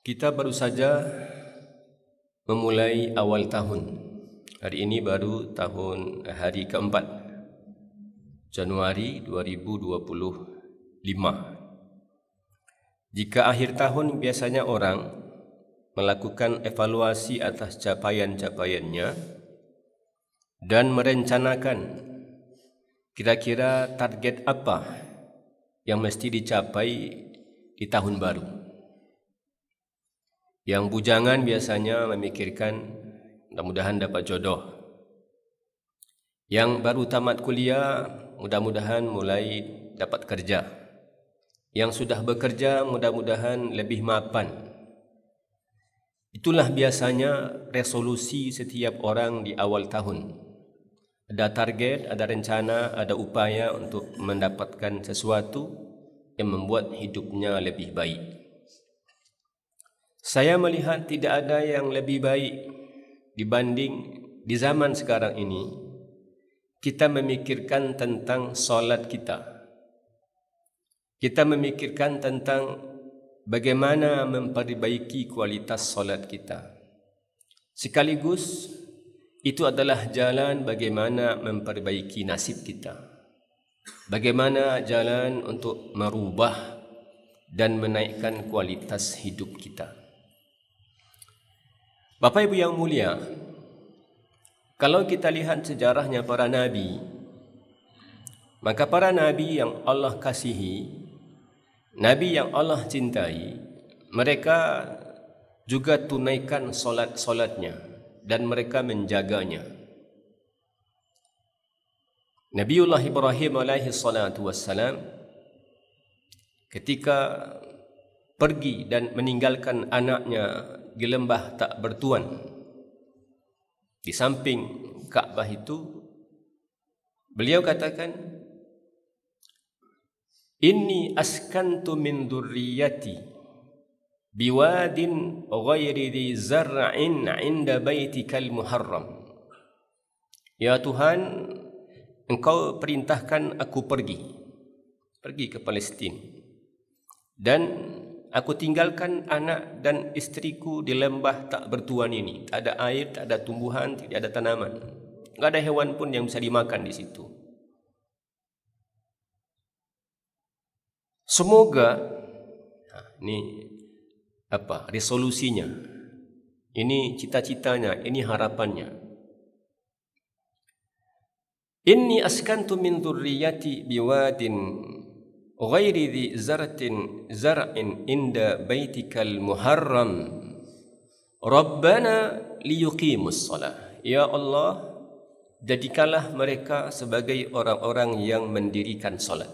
Kita baru saja memulai awal tahun. Hari ini baru hari keempat, Januari 2025. Jika akhir tahun biasanya orang melakukan evaluasi atas capaian-capaiannya dan merencanakan kira-kira target apa yang mesti dicapai di tahun baru. Yang bujangan biasanya memikirkan mudah-mudahan dapat jodoh. Yang baru tamat kuliah mudah-mudahan mulai dapat kerja. Yang sudah bekerja mudah-mudahan lebih mapan. Itulah biasanya resolusi setiap orang di awal tahun. Ada target, ada rencana, ada upaya untuk mendapatkan sesuatu yang membuat hidupnya lebih baik. Saya melihat tidak ada yang lebih baik dibanding di zaman sekarang ini kita memikirkan tentang solat kita. Kita memikirkan tentang bagaimana memperbaiki kualitas solat kita. Sekaligus itu adalah jalan bagaimana memperbaiki nasib kita. Bagaimana jalan untuk merubah dan menaikkan kualitas hidup kita. Bapak Ibu yang mulia, kalau kita lihat sejarahnya para nabi, maka para nabi yang Allah kasihi, nabi yang Allah cintai, mereka juga tunaikan solat-solatnya dan mereka menjaganya. Nabiullah Ibrahim alaihi salatu wassalam ketika pergi dan meninggalkan anaknya di lembah tak bertuan di samping Ka'bah itu, beliau katakan, inni askantu min dzurriyyati biwadin ghairi dhi zar'in 'inda baitikal muharram. Ya Tuhan, Engkau perintahkan aku pergi ke Palestin, dan aku tinggalkan anak dan istriku di lembah tak bertuan ini. Tak ada air, tak ada tumbuhan, tidak ada tanaman. Tak ada hewan pun yang bisa dimakan di situ. Semoga, ini resolusinya, ini cita-citanya, ini harapannya. Inni askantu min dzurriyyati biwadin ghairi dhi zar'in inda baitikal muharram Rabbana liyuqimus shalah. Ya Allah, jadikanlah mereka sebagai orang-orang yang mendirikan salat.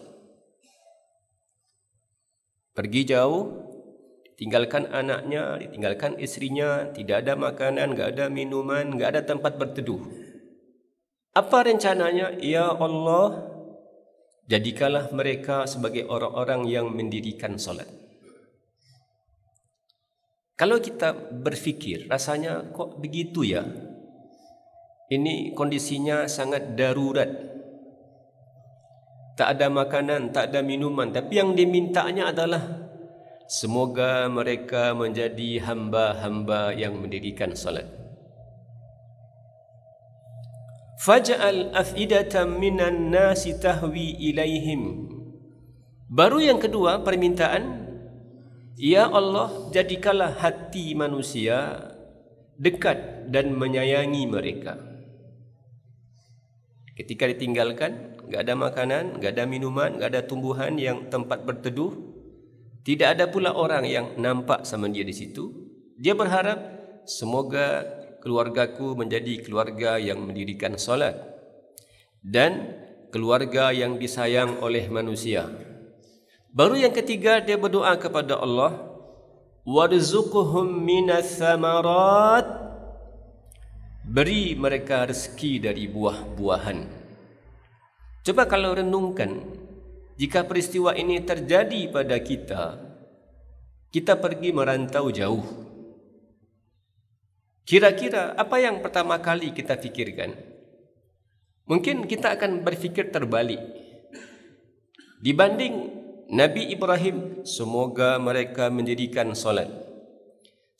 Pergi jauh, ditinggalkan anaknya, ditinggalkan istrinya, tidak ada makanan, enggak ada minuman, enggak ada tempat berteduh. Apa rencananya? Ya Allah, jadikanlah mereka sebagai orang-orang yang mendirikan salat. Kalau kita berfikir, rasanya kok begitu ya? Ini kondisinya sangat darurat. Tak ada makanan, tak ada minuman, tapi yang dimintanya adalah semoga mereka menjadi hamba-hamba yang mendirikan salat. Faj'al af'idatan minan nasi tahwi ilaihim. Baru yang kedua permintaan, ya Allah, jadikanlah hati manusia dekat dan menyayangi mereka. Ketika ditinggalkan, enggak ada makanan, enggak ada minuman, enggak ada tumbuhan yang tempat berteduh, tidak ada pula orang yang nampak sama dia di situ. Dia berharap semoga keluargaku menjadi keluarga yang mendirikan salat dan keluarga yang disayang oleh manusia. Baru yang ketiga dia berdoa kepada Allah, warzuqhum minas samarat, beri mereka rezeki dari buah-buahan. Coba kalau renungkan, jika peristiwa ini terjadi pada kita pergi merantau jauh, kira-kira apa yang pertama kali kita fikirkan? Mungkin kita akan berfikir terbalik. Dibanding Nabi Ibrahim, semoga mereka mendirikan salat.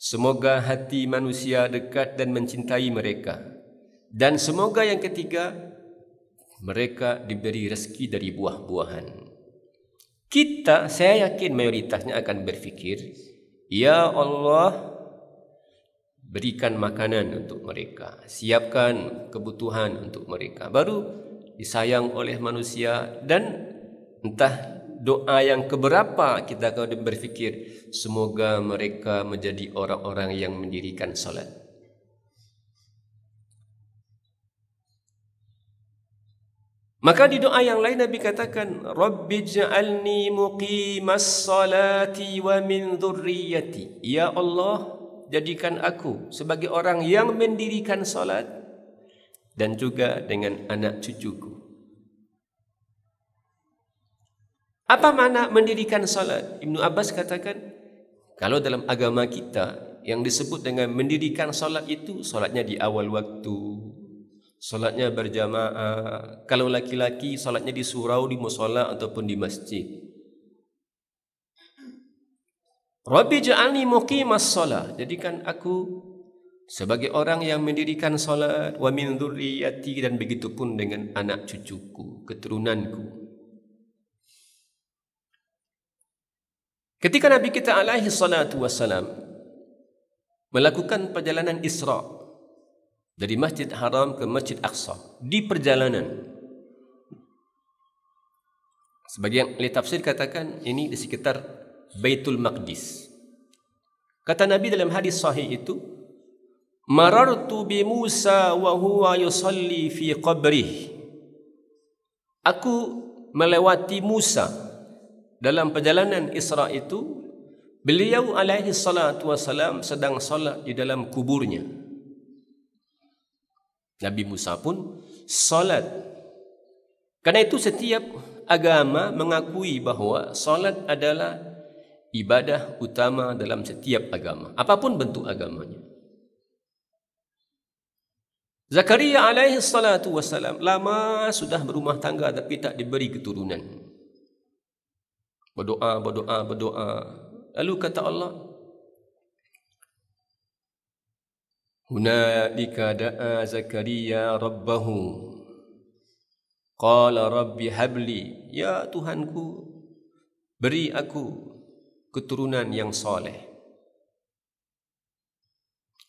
Semoga hati manusia dekat dan mencintai mereka. Dan semoga yang ketiga, mereka diberi rezeki dari buah-buahan. Saya yakin mayoritasnya akan berfikir, ya Allah, berikan makanan untuk mereka, siapkan kebutuhan untuk mereka. Baru disayang oleh manusia, dan entah doa yang keberapa kita akan berfikir, semoga mereka menjadi orang-orang yang mendirikan salat. Maka di doa yang lain Nabi katakan, Rabbi ja'alni muqimas salati wa min dhurriyyati. Ya Allah, jadikan aku sebagai orang yang mendirikan salat dan juga dengan anak cucuku. Apa makna mendirikan salat? Ibnu Abbas katakan, kalau dalam agama kita yang disebut dengan mendirikan salat itu, salatnya di awal waktu, salatnya berjamaah. Kalau laki-laki, salatnya di surau, di mushola ataupun di masjid. Rabbi ja'alni muqimas shalah, jadikan aku sebagai orang yang mendirikan salat, wa min dzurriyyati, dan begitu pun dengan anak cucuku, keturunanku. Ketika Nabi kita alaihi salatu wassalam melakukan perjalanan Isra dari Masjid Haram ke Masjid Aqsa, di perjalanan, sebagian ahli tafsir katakan ini di sekitar Baitul Maqdis. Kata Nabi dalam hadis sahih itu, marartu bi Musa wa huwa yusalli fi qabrih. Aku melewati Musa dalam perjalanan Isra itu, beliau alaihi salatu wassalam sedang salat di dalam kuburnya. Nabi Musa pun salat. Karena itu setiap agama mengakui bahawa salat adalah ibadah utama dalam setiap agama, apapun bentuk agamanya. Zakaria alaihi salatu wassalam lama sudah berumah tangga tapi tak diberi keturunan. Berdoa. Lalu kata Allah, hunalika da'a Zakaria rabbahu qala rabbi habli, ya Tuhanku, beri aku keturunan yang soleh.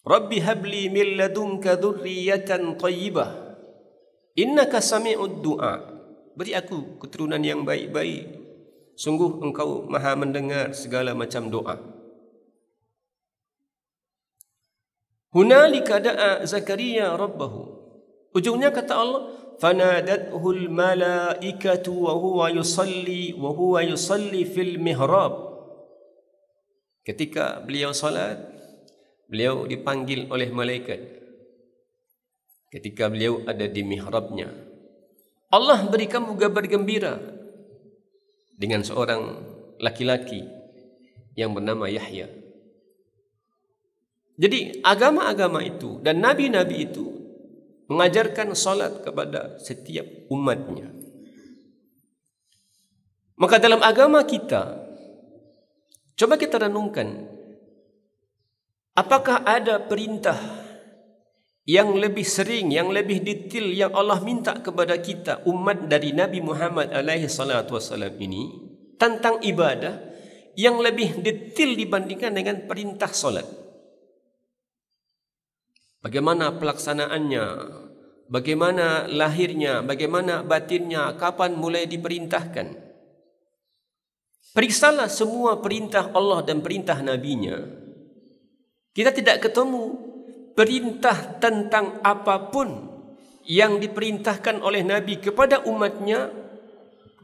Rabbi habli min ladunka dzurriyyatan thayyibah innaka sami'ud du'a. Beri aku keturunan yang baik-baik, sungguh engkau maha mendengar segala macam doa. Hunalika da'a Zakaria rabbahu. Ujungnya kata Allah, fanadathul malaikatu wa huwa yusalli fil mihrab. Ketika beliau salat, beliau dipanggil oleh malaikat. Ketika beliau ada di mihrabnya, Allah berikan kabar gembira dengan seorang laki-laki yang bernama Yahya. Jadi agama-agama itu dan nabi-nabi itu mengajarkan salat kepada setiap umatnya. Maka dalam agama kita, coba kita renungkan, apakah ada perintah yang lebih sering, yang lebih detail yang Allah minta kepada kita umat dari Nabi Muhammad alaihi salatu wassalam ini tentang ibadah yang lebih detail dibandingkan dengan perintah solat? Bagaimana pelaksanaannya, bagaimana lahirnya, bagaimana batinnya, kapan mulai diperintahkan? Periksalah semua perintah Allah dan perintah Nabi-Nya. Kita tidak ketemu perintah tentang apapun yang diperintahkan oleh Nabi kepada umatnya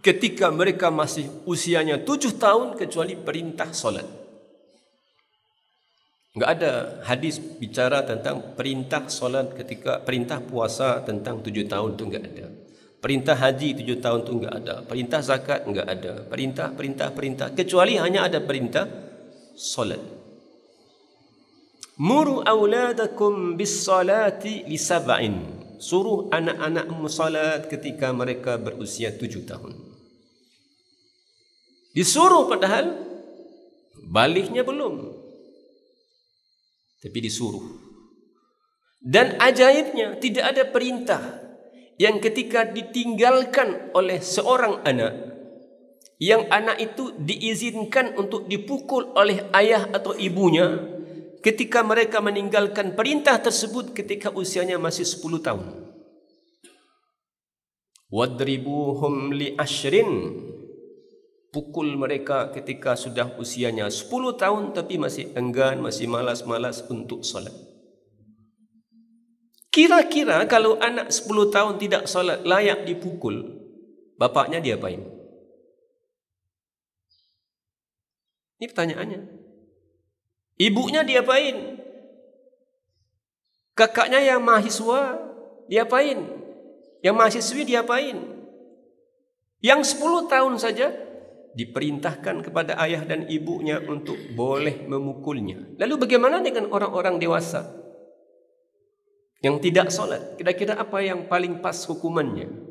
ketika mereka masih usianya 7 tahun kecuali perintah solat. Enggak ada hadis bicara tentang perintah solat ketika perintah puasa tentang 7 tahun itu enggak ada. Perintah haji 7 tahun itu enggak ada. Perintah zakat enggak ada. Perintah kecuali hanya ada perintah solat. Muru auladakum bis salati li sab'in. Suruh anak-anakmu salat ketika mereka berusia 7 tahun. Disuruh padahal baliknya belum. tapi disuruh. Dan ajaibnya, tidak ada perintah yang ketika ditinggalkan oleh seorang anak, yang anak itu diizinkan untuk dipukul oleh ayah atau ibunya ketika mereka meninggalkan perintah tersebut ketika usianya masih 10 tahun. Wadribuhum li ashrin, pukul mereka ketika sudah usianya 10 tahun tapi masih enggan, masih malas-malas untuk solat. Kira-kira kalau anak 10 tahun tidak solat, layak dipukul, bapaknya diapain? Ini pertanyaannya. Ibunya diapain? Kakaknya yang mahasiswa diapain? Yang mahasiswi diapain? Yang 10 tahun saja diperintahkan kepada ayah dan ibunya untuk boleh memukulnya. Lalu bagaimana dengan orang-orang dewasa yang tidak solat? Kira-kira apa yang paling pas hukumannya?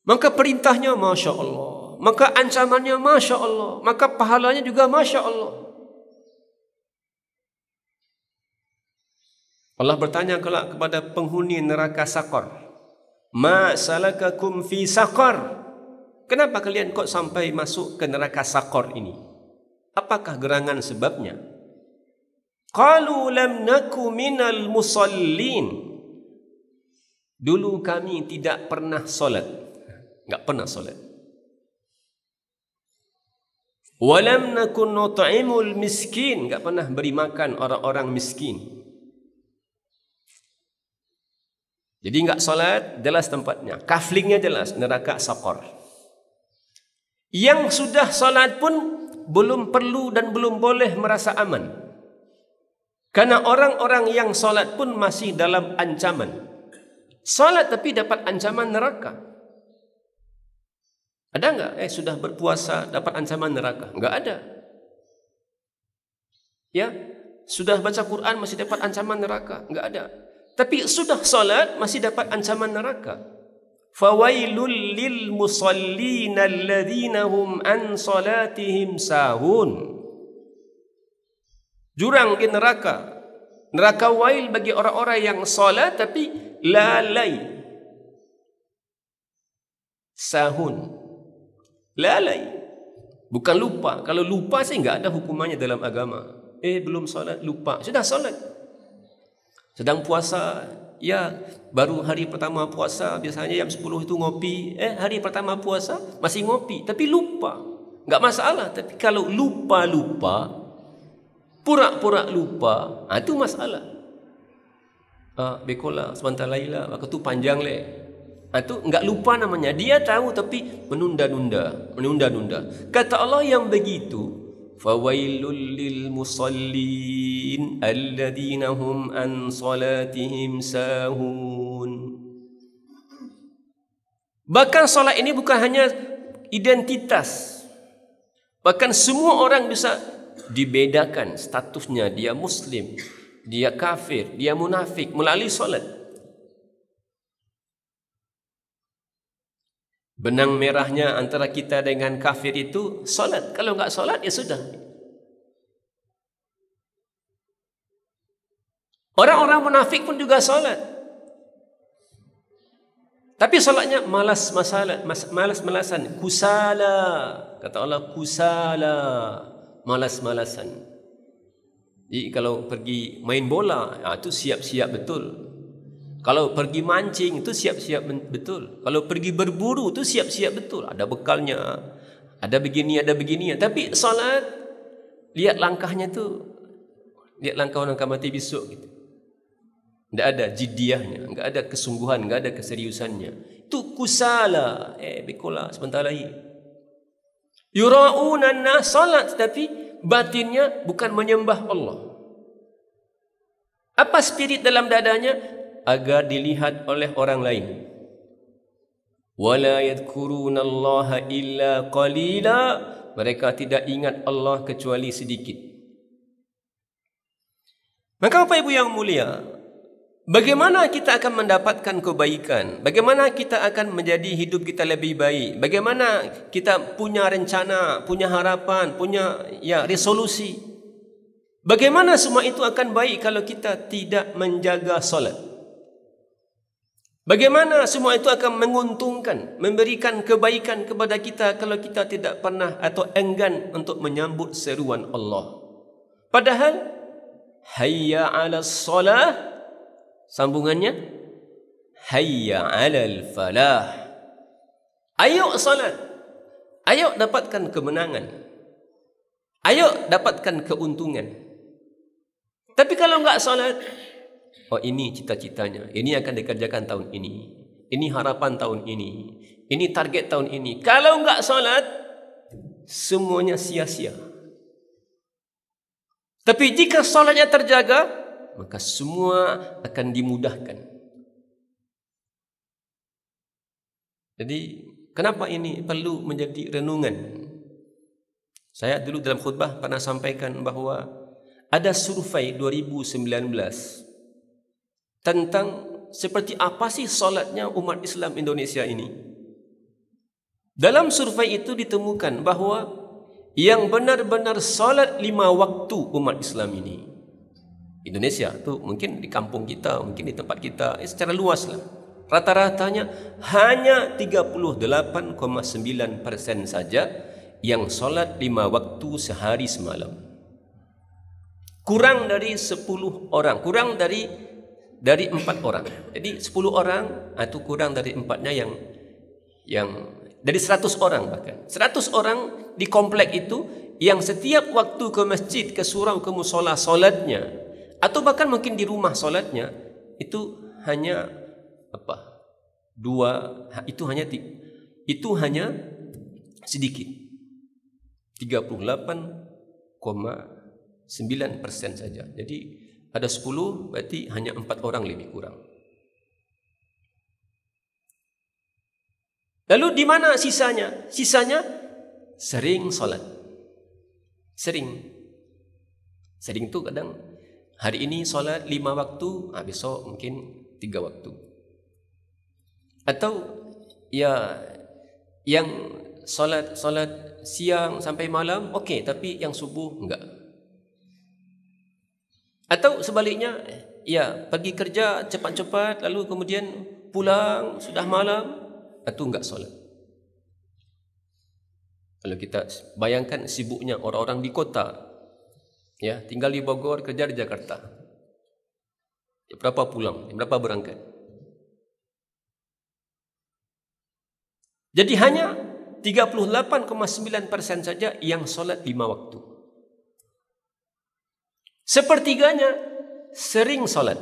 Maka perintahnya Masya Allah, maka ancamannya Masya Allah, maka pahalanya juga Masya Allah. Allah bertanya kelak kepada penghuni neraka Saqar, Ma salakakum fi Saqar? Kenapa kalian kok sampai masuk ke neraka Saqar ini? Apakah gerangan sebabnya? Qalu lam naku minal musallin. Dulu kami tidak pernah solat. Enggak pernah solat. Walam nakun nut'imul miskin, enggak pernah beri makan orang-orang miskin. Jadi enggak solat, jelas tempatnya. Kaflingnya jelas, neraka Saqar. Yang sudah solat pun belum perlu dan belum boleh merasa aman. Karena orang-orang yang solat pun masih dalam ancaman. Solat tapi dapat ancaman neraka. Ada enggak? Sudah berpuasa dapat ancaman neraka? Enggak ada. Ya, sudah baca Quran masih dapat ancaman neraka? Enggak ada. Tapi sudah solat masih dapat ancaman neraka. Fawailul lil musallin alladzina hum an salatihim sahun. Jurang di neraka. Neraka wail bagi orang-orang yang solat tapi lalai. Sahun. Lalai. Bukan lupa. Kalau lupa sih enggak ada hukumannya dalam agama. Belum solat, lupa. Sudah solat. Sedang puasa, ya baru hari pertama puasa, biasanya jam 10 itu ngopi. Hari pertama puasa masih ngopi, tapi lupa. Enggak masalah. Tapi kalau lupa-lupa, pura-pura lupa, itu masalah. Bekola sebentar laila, waktu itu panjang le. Itu enggak lupa namanya. Dia tahu tapi menunda-nunda. Kata Allah yang begitu, fawailul lil musallin alladzina hum an salatihim sahun. Bahkan salat ini bukan hanya identitas. Bahkan semua orang bisa dibedakan statusnya, dia muslim, dia kafir, dia munafik melalui solat. Benang merahnya antara kita dengan kafir itu solat. Kalau enggak solat ya sudah. Orang-orang munafik pun juga solat, tapi solatnya malas-malasan, kusala. Kata Allah, kusala, malas-malasan. Jadi kalau pergi main bola, itu siap-siap betul. Kalau pergi mancing, itu siap-siap betul. Kalau pergi berburu, itu siap-siap betul. Ada bekalnya, ada begini. Tapi salat, lihat langkahnya tu, lihat langkah orang akan mati besok gitu. Tidak ada jiddiyahnya, tidak ada kesungguhan, tidak ada keseriusannya. Itu kusala, bekola sebentar lagi. Yura'una nas, salat tapi batinnya bukan menyembah Allah. Apa spirit dalam dadanya? Agar dilihat oleh orang lain. Wala yadhkurunallaha illa qalila, mereka tidak ingat Allah kecuali sedikit. Maka Bapak Ibu yang mulia, Bagaimana kita akan mendapatkan kebaikan? Bagaimana kita akan menjadi hidup kita lebih baik? Bagaimana kita punya rencana, punya harapan, punya resolusi? Bagaimana semua itu akan baik kalau kita tidak menjaga solat? Bagaimana semua itu akan menguntungkan, memberikan kebaikan kepada kita kalau kita tidak pernah atau enggan untuk menyambut seruan Allah? Padahal hayya 'alas shalah, sambungannya hayya 'alal falah. Ayo salat. Ayo dapatkan kemenangan. Ayo dapatkan keuntungan. Tapi kalau enggak salat, oh ini cita-citanya, ini akan dikerjakan tahun ini, ini harapan tahun ini target tahun ini. Kalau enggak salat, semuanya sia-sia. Tapi jika salatnya terjaga, maka semua akan dimudahkan. Jadi kenapa ini perlu menjadi renungan? Saya dulu dalam khutbah pernah sampaikan bahawa ada survei 2019 tentang seperti apa sih solatnya umat Islam Indonesia ini. Dalam survei itu ditemukan bahawa yang benar-benar solat 5 waktu umat Islam ini, Indonesia tu mungkin di kampung kita, mungkin di tempat kita, secara luas lah, rata-ratanya hanya 38,9% saja yang solat 5 waktu sehari semalam. Kurang dari 10 orang, kurang dari 4 orang. Jadi 10 orang itu kurang dari 4-nya yang dari 100 orang, bahkan 100 orang di komplek itu yang setiap waktu ke masjid, ke surau, ke musola solatnya, atau bahkan mungkin di rumah solatnya itu hanya itu hanya sedikit, 38,9% saja. Jadi ada 10, berarti hanya 4 orang lebih kurang. Lalu di mana sisanya? Sisanya sering solat. Sering tu kadang hari ini solat 5 waktu, besok mungkin 3 waktu. Atau yang solat siang sampai malam okey, tapi yang subuh enggak. Atau sebaliknya, pergi kerja cepat-cepat lalu kemudian pulang sudah malam, atau enggak solat. Kalau kita bayangkan sibuknya orang-orang di kota, tinggal di Bogor, kerja di Jakarta, berapa pulang, berapa berangkat. Jadi hanya 38,9% saja yang solat 5 waktu. Sepertiganya sering solat.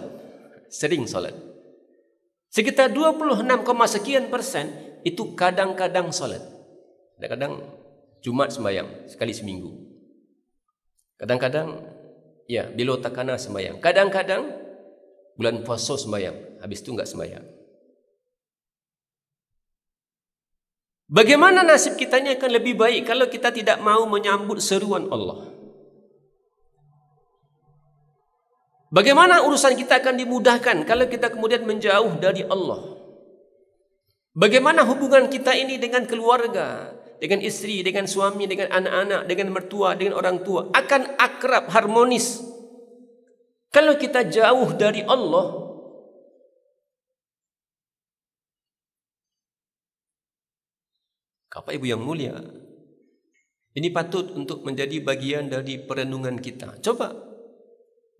Sekitar 26,sekian% itu kadang-kadang solat. Kadang-kadang Jumat sembahyang sekali seminggu. Kadang-kadang bilo takana sembahyang. Kadang-kadang bulan puasa sembahyang, habis itu enggak sembahyang. Bagaimana nasib kita ini akan lebih baik kalau kita tidak mau menyambut seruan Allah? Bagaimana urusan kita akan dimudahkan kalau kita kemudian menjauh dari Allah? Bagaimana hubungan kita ini dengan keluarga, dengan istri, dengan suami, dengan anak-anak, dengan mertua, dengan orang tua akan akrab, harmonis kalau kita jauh dari Allah? Bapak Ibu yang mulia, ini patut untuk menjadi bagian dari perenungan kita. Coba,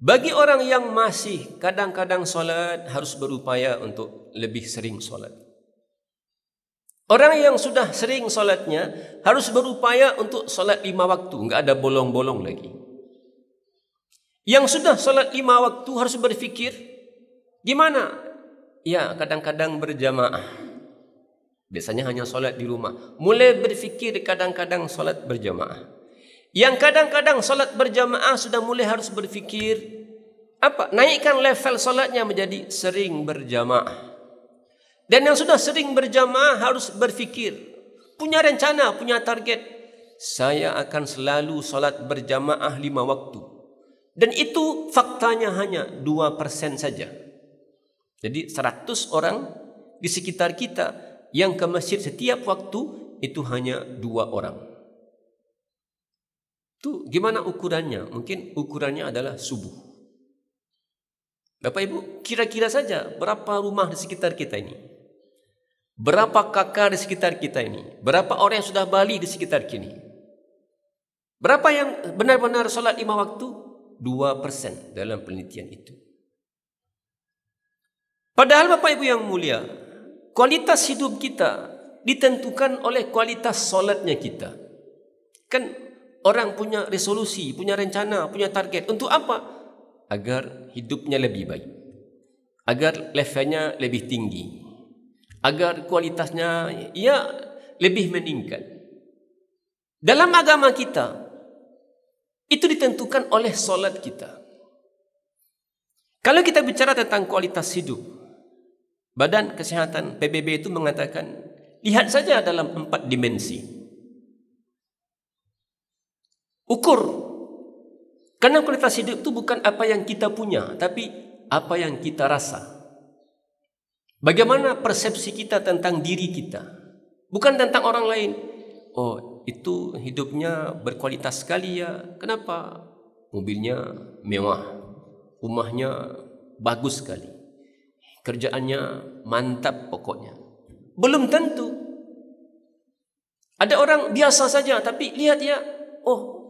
bagi orang yang masih kadang-kadang solat, harus berupaya untuk lebih sering solat. Orang yang sudah sering solatnya harus berupaya untuk solat 5 waktu, enggak ada bolong-bolong lagi. Yang sudah solat 5 waktu harus berfikir, gimana? Kadang-kadang berjamaah. Biasanya hanya solat di rumah. Mulai berfikir kadang-kadang solat berjamaah. Yang kadang-kadang solat berjamaah sudah mulai harus berfikir, naikkan level solatnya menjadi sering berjamaah. Dan yang sudah sering berjamaah harus berfikir, punya rencana, punya target. Saya akan selalu solat berjamaah 5 waktu. Dan itu faktanya hanya 2% saja. Jadi 100 orang di sekitar kita yang ke masjid setiap waktu itu hanya 2 orang. Itu gimana ukurannya? Mungkin ukurannya adalah subuh. Bapak Ibu, kira-kira saja berapa rumah di sekitar kita ini? Berapa kakak di sekitar kita ini? Berapa orang yang sudah balik di sekitar kini? Berapa yang benar-benar salat 5 waktu? 2% dalam penelitian itu. Padahal Bapak Ibu yang mulia, kualitas hidup kita ditentukan oleh kualitas solatnya kita. Kan orang punya resolusi, punya rencana, punya target. Untuk apa? Agar hidupnya lebih baik. Agar levelnya lebih tinggi. Agar kualitasnya lebih meningkat. Dalam agama kita, itu ditentukan oleh solat kita. Kalau kita bicara tentang kualitas hidup, Badan Kesehatan PBB itu mengatakan, lihat saja dalam 4 dimensi. Ukur. Karena kualitas hidup itu bukan apa yang kita punya, tapi apa yang kita rasa. Bagaimana persepsi kita tentang diri kita. Bukan tentang orang lain. Oh, itu hidupnya berkualitas sekali ya. Kenapa? Mobilnya mewah. Rumahnya bagus sekali. Kerjaannya mantap pokoknya. Belum tentu. Ada orang biasa saja, tapi lihat ya, oh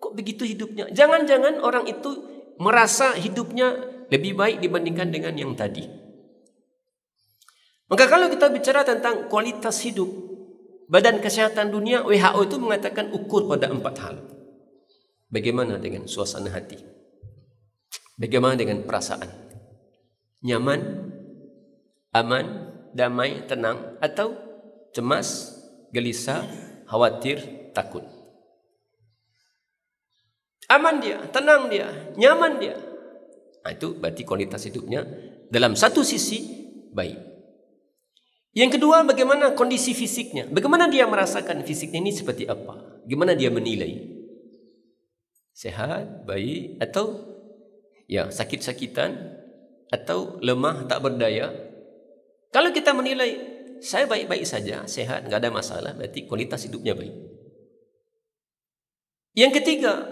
kok begitu hidupnya. Jangan-jangan orang itu merasa hidupnya lebih baik dibandingkan dengan yang tadi. Maka kalau kita bicara tentang kualitas hidup, Badan Kesehatan Dunia WHO itu mengatakan ukur pada 4 hal. Bagaimana dengan suasana hati? Bagaimana dengan perasaan? Nyaman, aman, damai, tenang, atau cemas, gelisah, khawatir, takut. Aman dia, tenang dia, nyaman dia. Nah, itu berarti kualitas hidupnya dalam satu sisi baik. Yang kedua, bagaimana kondisi fisiknya? Bagaimana dia merasakan fisiknya ini seperti apa? Bagaimana dia menilai? Sehat, baik, atau sakit-sakitan, atau lemah, tak berdaya. Kalau kita menilai, saya baik-baik saja, sehat, nggak ada masalah, berarti kualitas hidupnya baik. Yang ketiga,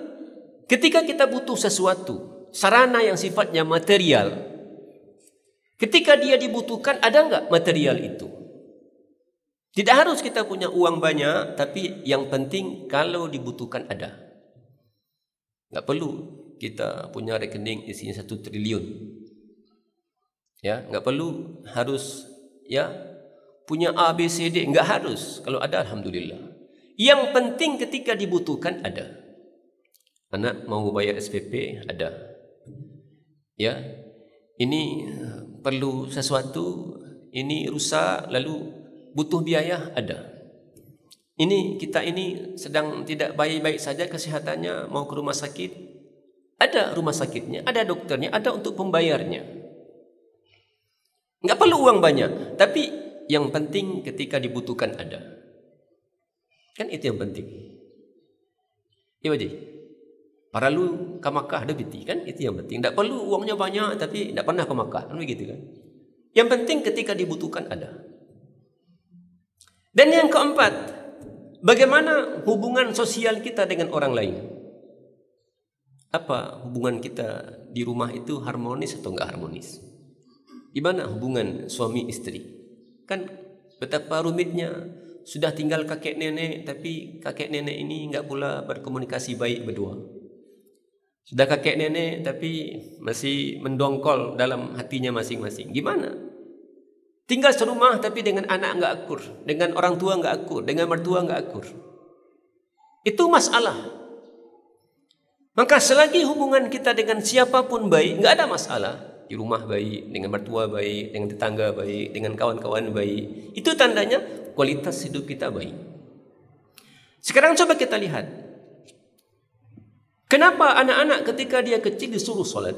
ketika kita butuh sesuatu, sarana yang sifatnya material, ketika dia dibutuhkan, ada nggak material itu? Tidak harus kita punya uang banyak, tapi yang penting kalau dibutuhkan ada. Nggak perlu kita punya rekening isinya 1 triliun. Ya, nggak perlu harus punya A, B, C, D, nggak harus. Kalau ada, alhamdulillah. Yang penting ketika dibutuhkan ada. Anak mau bayar SPP, ada. Ya, ini perlu sesuatu, ini rusak, lalu butuh biaya, ada. Kita ini sedang tidak baik-baik saja kesehatannya, mau ke rumah sakit, ada rumah sakitnya, ada dokternya, ada untuk pembayarnya. Nggak perlu uang banyak, tapi yang penting ketika dibutuhkan ada. Kan itu yang penting. Iya wajib. Para lu ke Makkah ada biti, kan itu yang penting. Nggak perlu uangnya banyak, tapi nggak pernah ke Makkah, kan begitu kan? Yang penting ketika dibutuhkan ada. Dan yang keempat, bagaimana hubungan sosial kita dengan orang lain? Apa hubungan kita di rumah itu harmonis atau nggak harmonis? Gimana hubungan suami istri? Kan betapa rumitnya, sudah tinggal kakek nenek, tapi kakek nenek ini enggak pula berkomunikasi baik berdua. Sudah kakek nenek tapi masih mendongkol dalam hatinya masing-masing. Gimana? Tinggal serumah tapi dengan anak enggak akur, dengan orang tua enggak akur, dengan mertua enggak akur. Itu masalah. Maka selagi hubungan kita dengan siapapun baik, enggak ada masalah. Di rumah baik, dengan mertua baik, dengan tetangga baik, dengan kawan-kawan baik. Itu tandanya kualitas hidup kita baik. Sekarang coba kita lihat. Kenapa anak-anak ketika dia kecil disuruh sholat?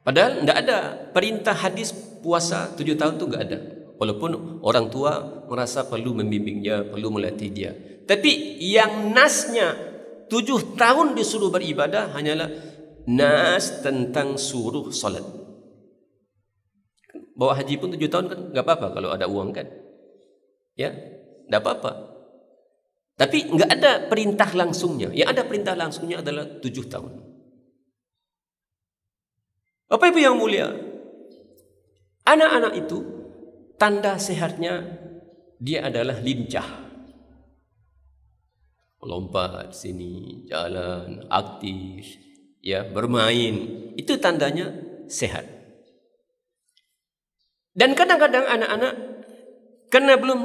Padahal tidak ada perintah hadis puasa 7 tahun itu tidak ada. Walaupun orang tua merasa perlu membimbingnya, perlu melatih dia. Tapi yang nasnya 7 tahun disuruh beribadah hanyalah nas tentang suruh salat. bawa haji pun 7 tahun kan nggak apa-apa kalau ada uang kan, ya nggak apa-apa. Tapi nggak ada perintah langsungnya. Yang ada perintah langsungnya adalah 7 tahun. Bapak Ibu yang mulia, anak-anak itu tanda sehatnya dia adalah lincah. Lompat sini, jalan, aktif, ya, bermain. Itu tandanya sehat. Dan kadang-kadang anak-anak karena belum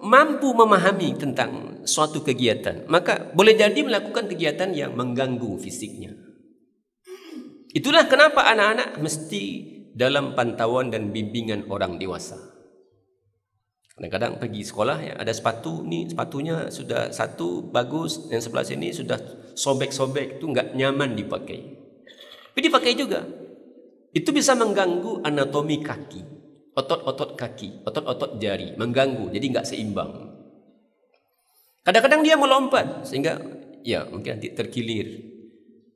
mampu memahami tentang suatu kegiatan, maka boleh jadi melakukan kegiatan yang mengganggu fisiknya. Itulah kenapa anak-anak mesti dalam pantauan dan bimbingan orang dewasa. Kadang-kadang pergi sekolah ya, ada sepatu, nih sepatunya sudah satu bagus, yang sebelah sini sudah sobek-sobek, itu nggak nyaman dipakai. Tapi dipakai juga. Itu bisa mengganggu anatomi kaki, otot-otot kaki, otot-otot jari, mengganggu, jadi nggak seimbang. Kadang-kadang dia melompat sehingga ya mungkin nanti terkilir.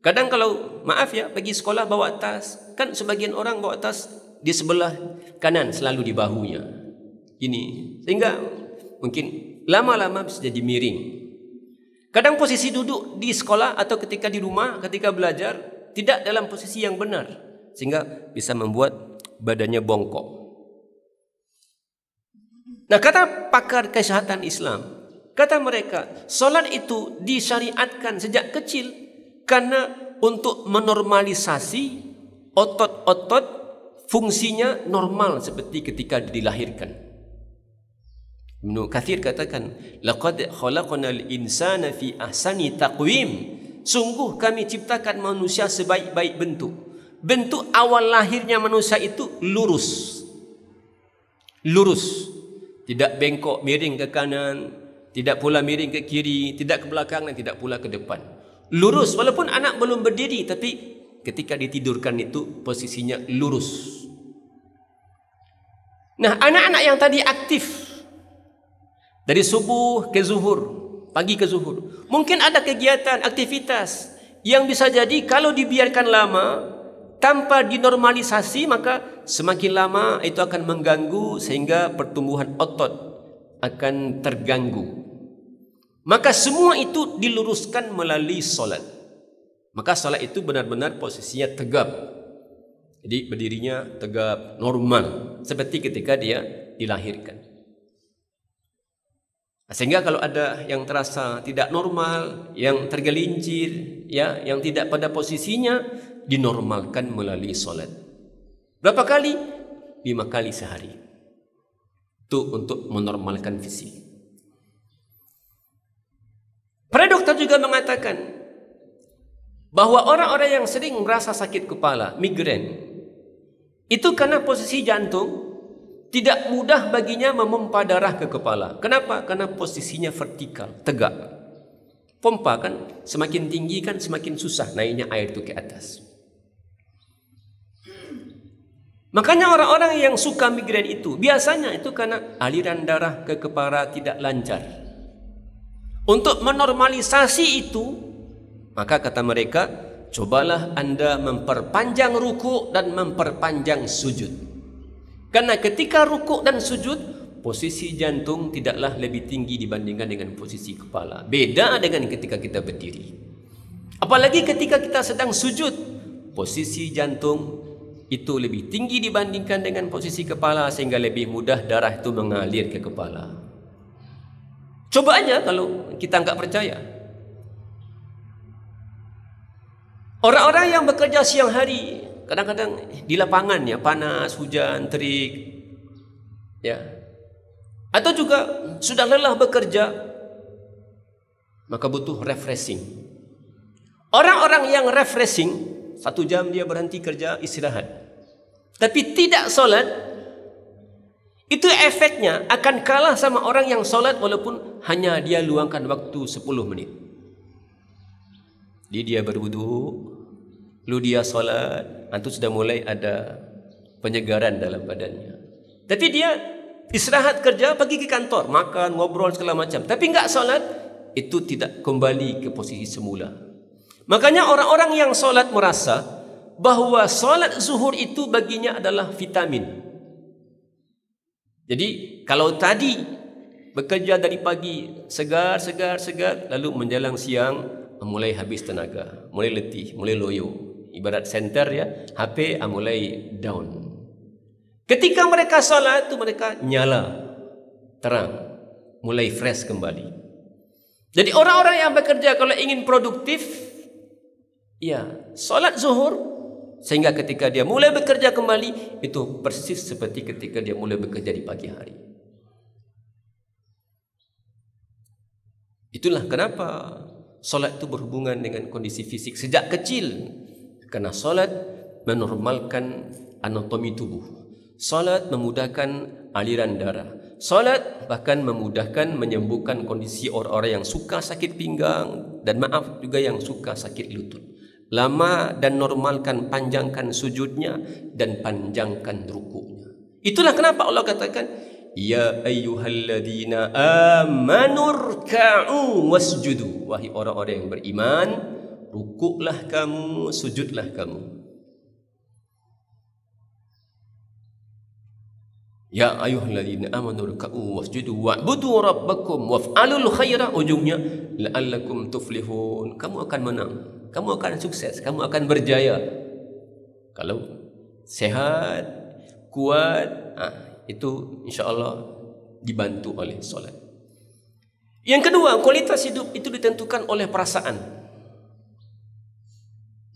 Kadang kalau maaf ya pergi sekolah bawa tas, kan sebagian orang bawa tas di sebelah kanan selalu di bahunya. Ini sehingga mungkin lama-lama bisa jadi miring. Kadang posisi duduk di sekolah atau ketika di rumah, ketika belajar tidak dalam posisi yang benar sehingga bisa membuat badannya bongkok. Nah, kata pakar kesehatan Islam, kata mereka, solat itu disyariatkan sejak kecil karena untuk menormalisasi otot-otot fungsinya normal seperti ketika dilahirkan. Ibnu Katsir katakan, laqad khalaqnal insana fi ahsani taqwim. Sungguh kami ciptakan manusia sebaik-baik bentuk. Bentuk awal lahirnya manusia itu lurus. Lurus. Tidak bengkok miring ke kanan, tidak pula miring ke kiri, tidak ke belakang dan tidak pula ke depan. Lurus, walaupun anak belum berdiri, tapi ketika ditidurkan itu posisinya lurus. Nah, anak-anak yang tadi aktif dari subuh ke zuhur, pagi ke zuhur, mungkin ada kegiatan, aktivitas yang bisa jadi kalau dibiarkan lama tanpa dinormalisasi, maka semakin lama itu akan mengganggu sehingga pertumbuhan otot akan terganggu. Maka semua itu diluruskan melalui solat. Maka solat itu benar-benar posisinya tegap. Jadi berdirinya tegap, normal. Seperti ketika dia dilahirkan. Sehingga kalau ada yang terasa tidak normal, yang tergelincir, ya, yang tidak pada posisinya, dinormalkan melalui solat. Berapa kali? 5 kali sehari. Itu untuk menormalkan fisik. Para dokter juga mengatakan bahwa orang-orang yang sering merasa sakit kepala, migrain, itu karena posisi jantung tidak mudah baginya memompa darah ke kepala. Kenapa? Karena posisinya vertikal, tegak. Pompa kan semakin tinggi kan semakin susah naiknya air itu ke atas. Makanya orang-orang yang suka migrain itu biasanya itu karena aliran darah ke kepala tidak lancar. Untuk menormalisasi itu, maka kata mereka, cobalah Anda memperpanjang ruku' dan memperpanjang sujud. Karena ketika ruku' dan sujud, posisi jantung tidaklah lebih tinggi dibandingkan dengan posisi kepala. Beda dengan ketika kita berdiri. Apalagi ketika kita sedang sujud, posisi jantung itu lebih tinggi dibandingkan dengan posisi kepala sehingga lebih mudah darah itu mengalir ke kepala. Coba aja kalau kita nggak percaya. Orang-orang yang bekerja siang hari, kadang-kadang di lapangan ya, panas, hujan, terik, ya, atau juga sudah lelah bekerja, maka butuh refreshing. Orang-orang yang refreshing, 1 jam dia berhenti kerja, istirahat, tapi tidak solat, itu efeknya akan kalah sama orang yang solat walaupun hanya dia luangkan waktu 10 menit. Jadi dia berwudu, lalu dia solat, itu sudah mulai ada penyegaran dalam badannya. Tapi dia istirahat kerja, pergi ke kantor, makan, ngobrol segala macam, tapi enggak solat, itu tidak kembali ke posisi semula. Makanya orang-orang yang solat merasa bahwa solat zuhur itu baginya adalah vitamin. Jadi kalau tadi bekerja dari pagi segar, lalu menjelang siang mulai habis tenaga, mulai letih, mulai loyo. Ibarat center ya, HP mulai down. Ketika mereka salat itu mereka nyala, terang, mulai fresh kembali. Jadi orang-orang yang bekerja kalau ingin produktif, ya salat zuhur, sehingga ketika dia mulai bekerja kembali itu persis seperti ketika dia mulai bekerja di pagi hari. Itulah kenapa solat itu berhubungan dengan kondisi fisik sejak kecil. Karena solat menormalkan anatomi tubuh. Solat memudahkan aliran darah. Solat bahkan memudahkan menyembuhkan kondisi orang-orang yang suka sakit pinggang dan maaf juga yang suka sakit lutut. Lama dan normalkan, panjangkan sujudnya dan panjangkan rukuknya. Itulah kenapa Allah katakan, ya ayyuhalladzina amanu rka'u wasjudu. Wahai orang-orang yang beriman, rukuklah kamu, sujudlah kamu. Ya ayyuhalladzina amanu rka'u wasjudu wa'budu rabbakum waf'alul khaira, ujungnya la'allakum tuflihun. Kamu akan menang, kamu akan sukses, kamu akan berjaya. Kalau sehat, kuat, itu insya-Allah dibantu oleh solat. Yang kedua, kualitas hidup itu ditentukan oleh perasaan.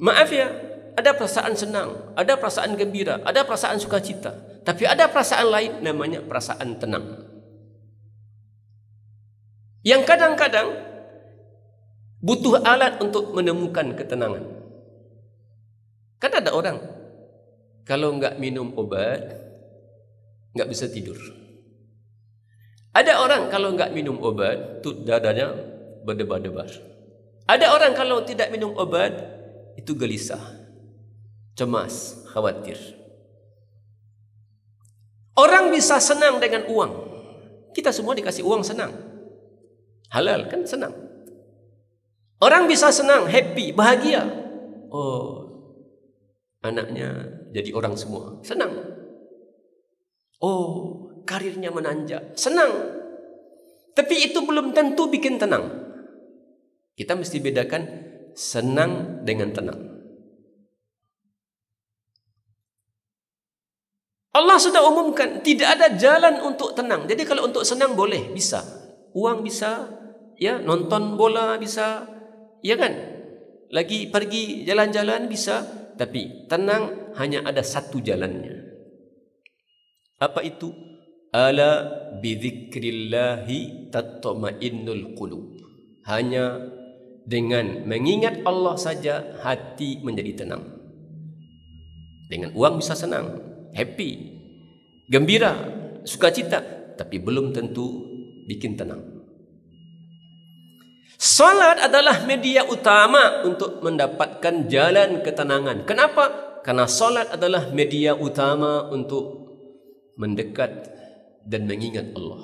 Maaf ya, ada perasaan senang, ada perasaan gembira, ada perasaan sukacita, tapi ada perasaan lain namanya perasaan tenang. Yang kadang-kadang butuh alat untuk menemukan ketenangan. Kan ada orang kalau enggak minum obat enggak bisa tidur. Ada orang kalau enggak minum obat itu dadanya berdebar-debar. Ada orang kalau tidak minum obat itu gelisah, cemas, khawatir. Orang bisa senang dengan uang. Kita semua dikasih uang senang. Halal kan, senang. Orang bisa senang, happy, bahagia. Oh, anaknya jadi orang semua, senang. Oh, karirnya menanjak, senang. Tapi itu belum tentu bikin tenang. Kita mesti bedakan senang dengan tenang. Allah sudah umumkan tidak ada jalan untuk tenang. Jadi kalau untuk senang boleh, bisa. Uang bisa, ya, nonton bola bisa, ya kan? Lagi pergi jalan-jalan bisa, tapi tenang hanya ada satu jalannya. Apa itu? Ala bidzikrillahi tatma'innul qulub. Hanya dengan mengingat Allah saja hati menjadi tenang. Dengan uang bisa senang, happy, gembira, sukacita, tapi belum tentu bikin tenang. Salat adalah media utama untuk mendapatkan jalan ketenangan. Kenapa? Karena salat adalah media utama untuk mendekat dan mengingat Allah.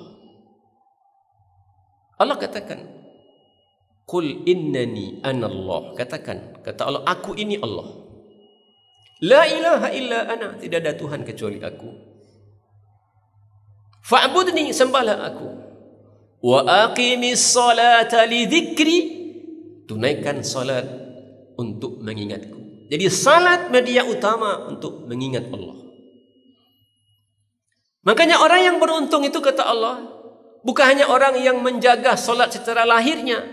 Allah katakan, Qul innani anallah. Katakan, kata Allah, aku ini Allah. La ilaha illa ana, tidak ada Tuhan kecuali aku. Fa'budni, sembahlah aku. Wa aqimis salata li dzikri, tunaikan salat untuk mengingatku. Jadi salat media utama untuk mengingat Allah. Makanya orang yang beruntung itu kata Allah, bukan hanya orang yang menjaga salat secara lahirnya,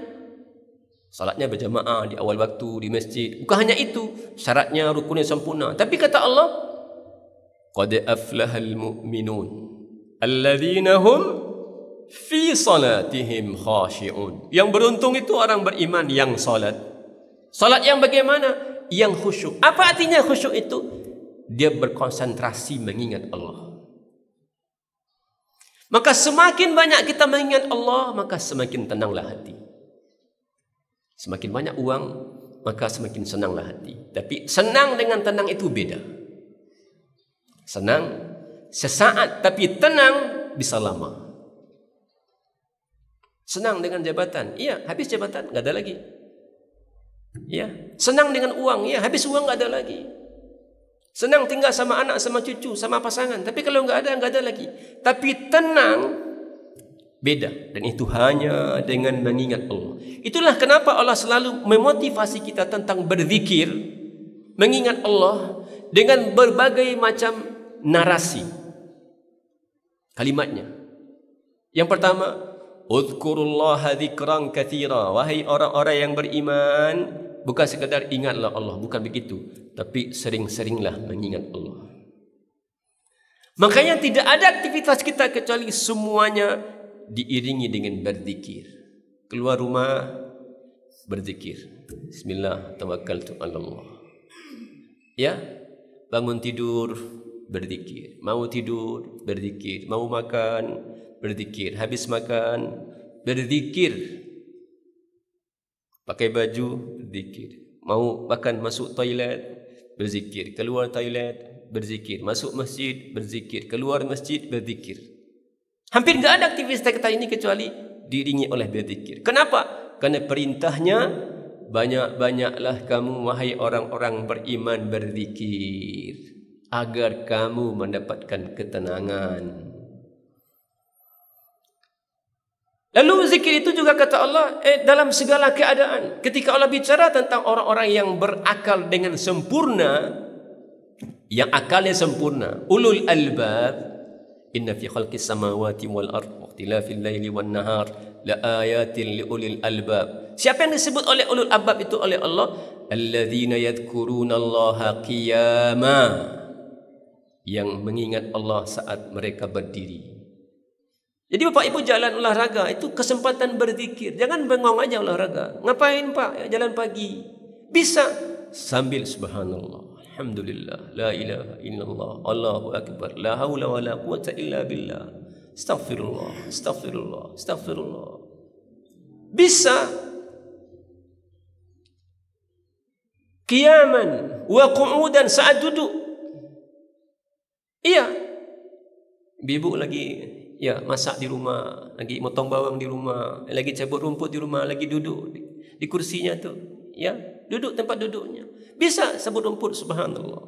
salatnya berjamaah di awal waktu di masjid, bukan hanya itu syaratnya, rukunnya sempurna, tapi kata Allah, qad aflahal mu'minun alladzina hum fi salatihim khashi'un. Yang beruntung itu orang beriman yang salat. Salat yang bagaimana? Yang khusyuk. Apa artinya khusyuk itu? Dia berkonsentrasi mengingat Allah. Maka semakin banyak kita mengingat Allah, maka semakin tenanglah hati. Semakin banyak uang, maka semakin senanglah hati. Tapi senang dengan tenang itu beda. Senang sesaat, tapi tenang bisa lama. Senang dengan jabatan, iya, habis jabatan nggak ada lagi. Ya, senang dengan uang, ya, habis uang nggak ada lagi. Senang tinggal sama anak, sama cucu, sama pasangan. Tapi kalau enggak ada lagi. Tapi tenang, beda. Dan itu hanya dengan mengingat Allah. Itulah kenapa Allah selalu memotivasi kita tentang berzikir, mengingat Allah dengan berbagai macam narasi. Kalimatnya. Yang pertama, Udhkurullaha dzikran katsira. Wahai orang-orang yang beriman, bukan sekadar ingatlah Allah, bukan begitu, tapi sering-seringlah mengingat Allah. Makanya tidak ada aktivitas kita kecuali semuanya diiringi dengan berzikir. Keluar rumah berzikir. Bismillah, tawakkaltu 'ala Allah. Ya, bangun tidur berzikir, mau tidur berzikir, mau makan berzikir, habis makan berzikir, pakai baju berzikir, mau bahkan masuk toilet berzikir, keluar toilet berzikir, masuk masjid berzikir, keluar masjid berzikir. Hampir tidak ada aktivitas kita ini kecuali diiringi oleh berzikir. Kenapa? Karena perintahnya, banyak-banyaklah kamu wahai orang-orang beriman berzikir agar kamu mendapatkan ketenangan. Lalu zikir itu juga kata Allah dalam segala keadaan. Ketika Allah bicara tentang orang-orang yang berakal dengan sempurna, yang akalnya sempurna, ulul albab, inna fi khalqis samawati wal ard wa ikhtilafil laili wan nahar la ayatin li ulil albab. Siapa yang disebut oleh ulul albab itu oleh Allah? Alladzina yadhkurunallaha qiyama, yang mengingat Allah saat mereka berdiri. Jadi Bapak Ibu jalan olahraga itu kesempatan berzikir. Jangan bengong aja olahraga. Ngapain Pak? Ya, jalan pagi. Bisa sambil subhanallah, alhamdulillah, la ilaha illallah, Allahu akbar, la haula wala quwata illa billah, astaghfirullah, astaghfirullah, astaghfirullah. Bisa qiyaman wa qu'udan, saat duduk. Iya. Ibu lagi ya masak di rumah, lagi motong bawang di rumah, lagi cabut rumput di rumah, lagi duduk di kursinya tuh, ya, duduk tempat duduknya. Bisa sabut rumput subhanallah,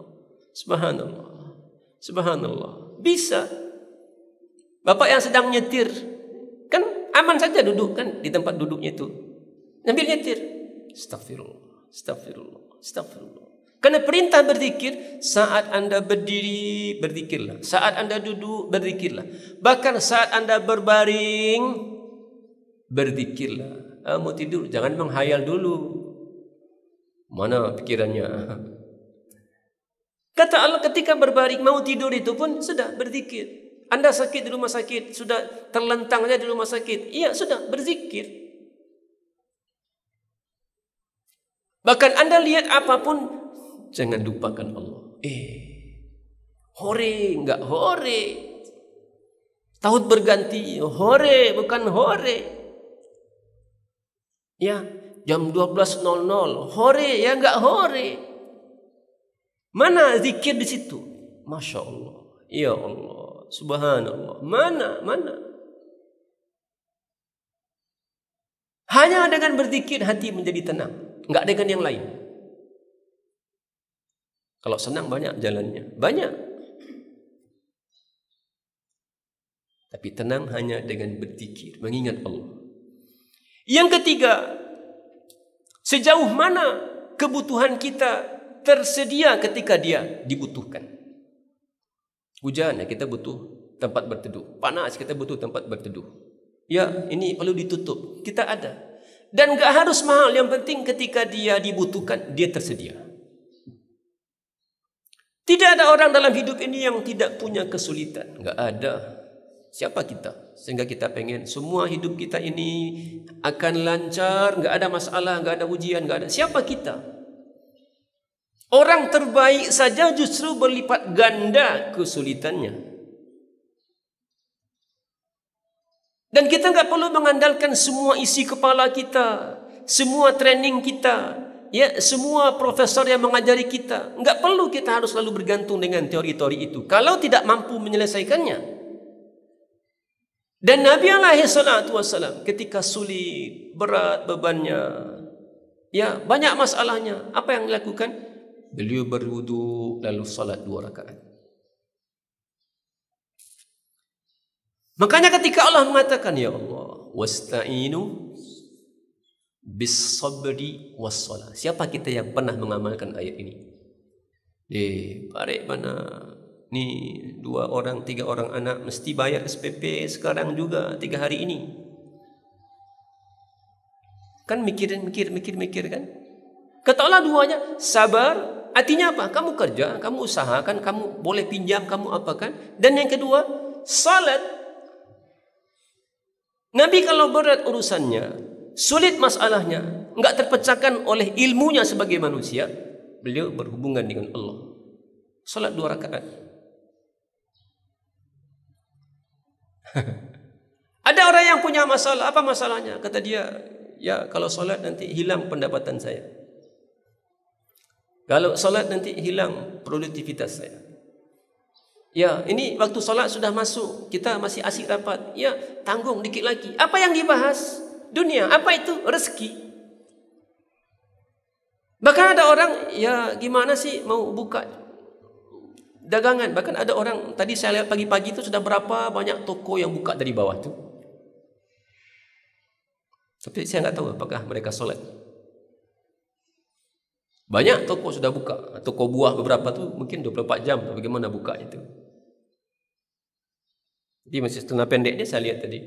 subhanallah, subhanallah. Bisa. Bapak yang sedang nyetir, kan aman saja duduk kan di tempat duduknya itu. Sambil nyetir, astagfirullah, astagfirullah, astagfirullah. Karena perintah berzikir, saat Anda berdiri berzikirlah, saat Anda duduk berzikirlah, bahkan saat Anda berbaring berzikirlah. Mau tidur jangan menghayal dulu, mana pikirannya. Kata Allah ketika berbaring mau tidur itu pun sudah berzikir. Anda sakit di rumah sakit, sudah terlentang saja di rumah sakit, iya sudah berzikir. Bahkan Anda lihat apapun, jangan lupakan Allah. Hore, enggak hore. Tahun berganti, hore bukan hore. Ya, jam 12.00, hore ya enggak hore. Mana zikir di situ? Masya Allah, ya Allah, subhanallah. Mana? Hanya dengan berzikir hati menjadi tenang, enggak dengan yang lain. Kalau senang banyak jalannya, banyak. Tapi tenang hanya dengan berzikir, mengingat Allah. Yang ketiga, sejauh mana kebutuhan kita tersedia ketika dia dibutuhkan. Hujan, ya kita butuh tempat berteduh. Panas, kita butuh tempat berteduh. Ya, ini perlu ditutup. Kita ada. Dan gak harus mahal, yang penting ketika dia dibutuhkan, dia tersedia. Tidak ada orang dalam hidup ini yang tidak punya kesulitan. Enggak ada. Siapa kita? Sehingga kita pengen semua hidup kita ini akan lancar, enggak ada masalah, enggak ada ujian, enggak ada. Siapa kita? Orang terbaik saja justru berlipat ganda kesulitannya. Dan kita enggak perlu mengandalkan semua isi kepala kita, semua training kita, ya, semua profesor yang mengajari kita. Enggak perlu kita harus selalu bergantung dengan teori-teori itu kalau tidak mampu menyelesaikannya. Dan Nabi alaihi salatu wassalam ketika sulit, berat bebannya, ya, banyak masalahnya, apa yang dilakukan? Beliau berwudu lalu salat 2 rakaat. Makanya ketika Allah mengatakan, ya Allah, wasta'inu bis sabri was salat. Siapa kita yang pernah mengamalkan ayat ini? Parik mana? Ni 2 orang, 3 orang anak mesti bayar SPP sekarang juga 3 hari ini. Kan mikir kan? Kata Allah duanya, sabar. Artinya apa? Kamu kerja, kamu usahakan, kamu boleh pinjam, kamu apakan. Dan yang kedua, salat. Nabi kalau berat urusannya, sulit masalahnya, enggak terpecahkan oleh ilmunya sebagai manusia, beliau berhubungan dengan Allah. Salat 2 rakaat. Ada orang yang punya masalah. Apa masalahnya? Kata dia, ya kalau salat nanti hilang pendapatan saya. Kalau salat nanti hilang produktivitas saya. Ya, ini waktu salat sudah masuk, kita masih asyik rapat. Ya, tanggung dikit lagi. Apa yang dibahas? Dunia. Apa itu? Rezeki. Bahkan ada orang, ya gimana sih mau buka dagangan. Bahkan ada orang, tadi saya lihat pagi-pagi itu sudah berapa banyak toko yang buka dari bawah tu. Tapi saya nggak tahu apakah mereka solat. Banyak toko sudah buka. Toko buah beberapa tu mungkin 24 jam. Bagaimana buka itu? Jadi masih setengah pendek dia saya lihat tadi.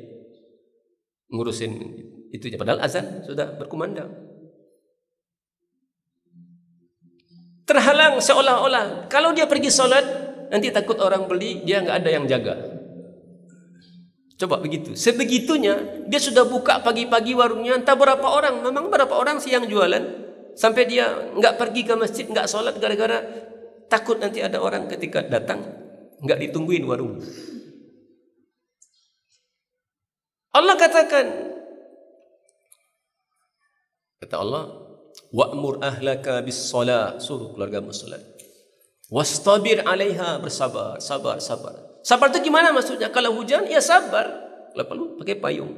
Ngurusin itu. Padahal azan sudah berkumandang. Terhalang seolah-olah. Kalau dia pergi solat, nanti takut orang beli, dia nggak ada yang jaga. Coba begitu. Sebegitunya, dia sudah buka pagi-pagi warungnya, entah berapa orang. Memang berapa orang sih yang jualan. Sampai dia nggak pergi ke masjid, nggak sholat gara-gara takut nanti ada orang ketika datang nggak ditungguin warung. Allah katakan, kata Allah, wa'mur ahlaka bis shalah, suruh keluargamu salat. Wastabir 'alaiha, bersabar, sabar. Sabar itu gimana maksudnya? Kalau hujan, ya sabar. Kalau perlu pakai payung.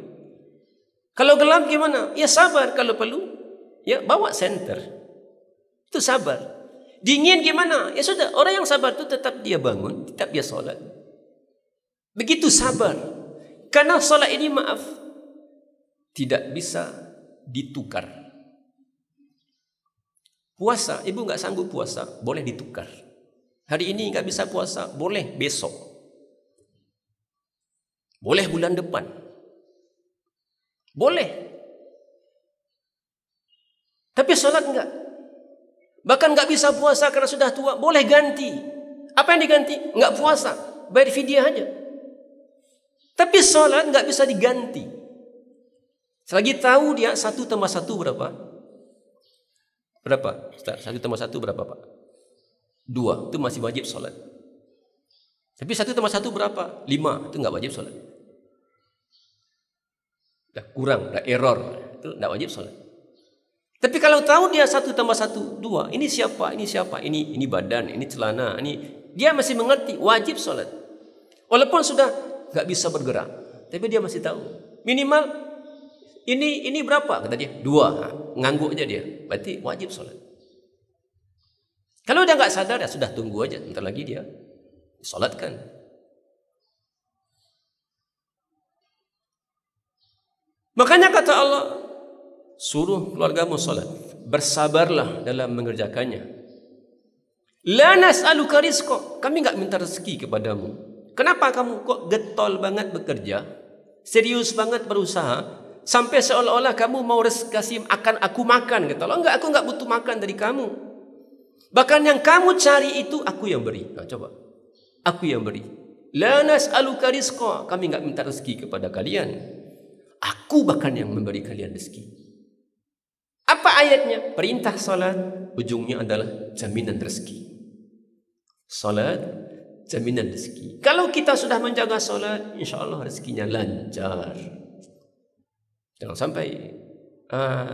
Kalau gelap gimana? Ya sabar. Kalau perlu ya bawa senter. Itu sabar. Dingin gimana? Ya sudah, orang yang sabar itu tetap dia bangun, tetap dia solat. Begitu sabar. Karena solat ini maaf, tidak bisa ditukar. Puasa, ibu nggak sanggup puasa, boleh ditukar. Hari ini nggak bisa puasa, boleh besok. Boleh bulan depan. Boleh. Tapi salat enggak. Bahkan enggak bisa puasa karena sudah tua, boleh ganti. Apa yang diganti? Enggak puasa, bayar fidyah aja. Tapi salat enggak bisa diganti. Selagi tahu dia 1 tambah 1 berapa? Berapa? 1 tambah 1 berapa, Pak? 2, itu masih wajib salat. Tapi 1 tambah 1 berapa? 5, itu enggak wajib salat. Dah kurang, dah error, itu enggak wajib salat. Tapi kalau tahu dia 1 tambah 1, 2. Ini siapa? Ini siapa? Ini badan, ini celana, ini. Dia masih mengerti, wajib sholat. Walaupun sudah gak bisa bergerak. Tapi dia masih tahu. Minimal, ini berapa? Kata dia, 2. Ngangguk aja dia. Berarti wajib sholat. Kalau dia gak sadar, ya sudah tunggu aja. Bentar lagi dia sholatkan. Makanya kata Allah, suruh keluargamu salat, bersabarlah dalam mengerjakannya. La nas'aluka rizqa, kami enggak minta rezeki kepadamu. Kenapa kamu kok getol banget bekerja, serius banget berusaha, sampai seolah-olah kamu mau kasih akan aku makan, kata Allah. Enggak, aku enggak butuh makan dari kamu. Bahkan yang kamu cari itu aku yang beri. Nah, coba. Aku yang beri. La nas'aluka rizqa, kami enggak minta rezeki kepada kalian. Aku bahkan yang memberi kalian rezeki. Apa ayatnya? Perintah salat, ujungnya adalah jaminan rezeki. Salat, jaminan rezeki. Kalau kita sudah menjaga salat, insya Allah rezekinya lancar. Jangan sampai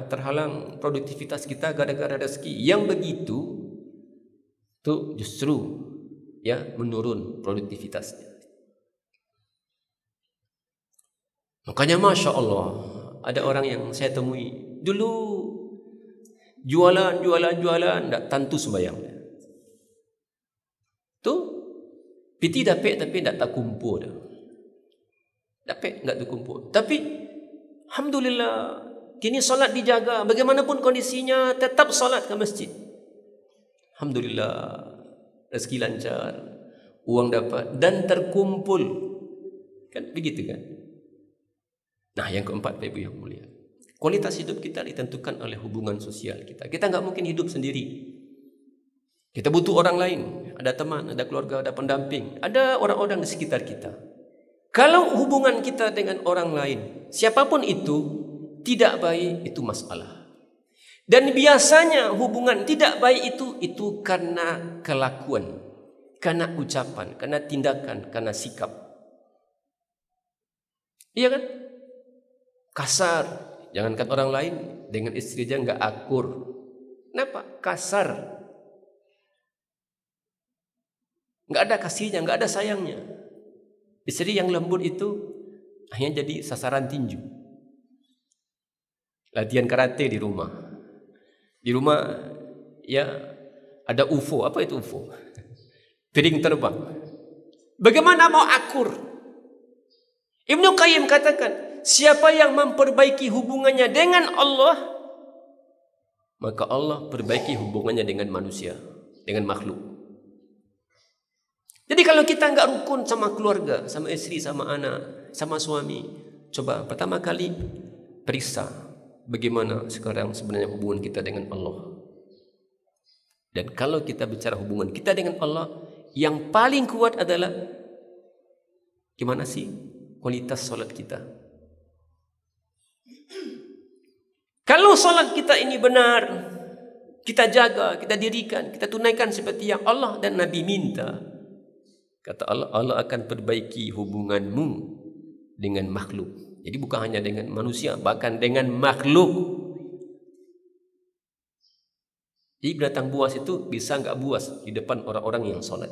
terhalang produktivitas kita gara-gara rezeki. Yang begitu, itu justru ya menurun produktivitasnya. Makanya Masya Allah, ada orang yang saya temui dulu jualan, tak tentu sembahyangnya. Piti dapet tapi tak terkumpul dah. Dapet tak terkumpul. Tapi alhamdulillah kini solat dijaga, bagaimanapun kondisinya tetap solat ke masjid. Alhamdulillah, rezeki lancar, uang dapat dan terkumpul. Kan begitu kan? Nah, yang keempat, Bapak Ibu yang mulia, kualitas hidup kita ditentukan oleh hubungan sosial kita. Kita enggak mungkin hidup sendiri. Kita butuh orang lain, ada teman, ada keluarga, ada pendamping, ada orang-orang di sekitar kita. Kalau hubungan kita dengan orang lain, siapapun itu, tidak baik, itu masalah. Dan biasanya hubungan tidak baik itu karena kelakuan, karena ucapan, karena tindakan, karena sikap. Iya kan? Kasar, jangankan orang lain, dengan istri aja enggak akur. Kenapa? Kasar. Enggak ada kasihnya, enggak ada sayangnya. Istri yang lembut itu hanya jadi sasaran tinju. Latihan karate di rumah. Di rumah ya ada UFO. Apa itu UFO? Piring terbang. Bagaimana mau akur? Ibnu Qayyim katakan, siapa yang memperbaiki hubungannya dengan Allah, maka Allah perbaiki hubungannya dengan manusia, dengan makhluk. Jadi kalau kita enggak rukun sama keluarga, sama istri, sama anak, sama suami, coba pertama kali periksa bagaimana sekarang sebenarnya hubungan kita dengan Allah. Dan kalau kita bicara hubungan kita dengan Allah, yang paling kuat adalah gimana sih kualitas solat kita. Kalau solat kita ini benar, kita jaga, kita dirikan, kita tunaikan seperti yang Allah dan Nabi minta, kata Allah, Allah akan perbaiki hubunganmu dengan makhluk. Jadi bukan hanya dengan manusia, bahkan dengan makhluk. Jadi binatang buas itu bisa enggak buas di depan orang-orang yang solat.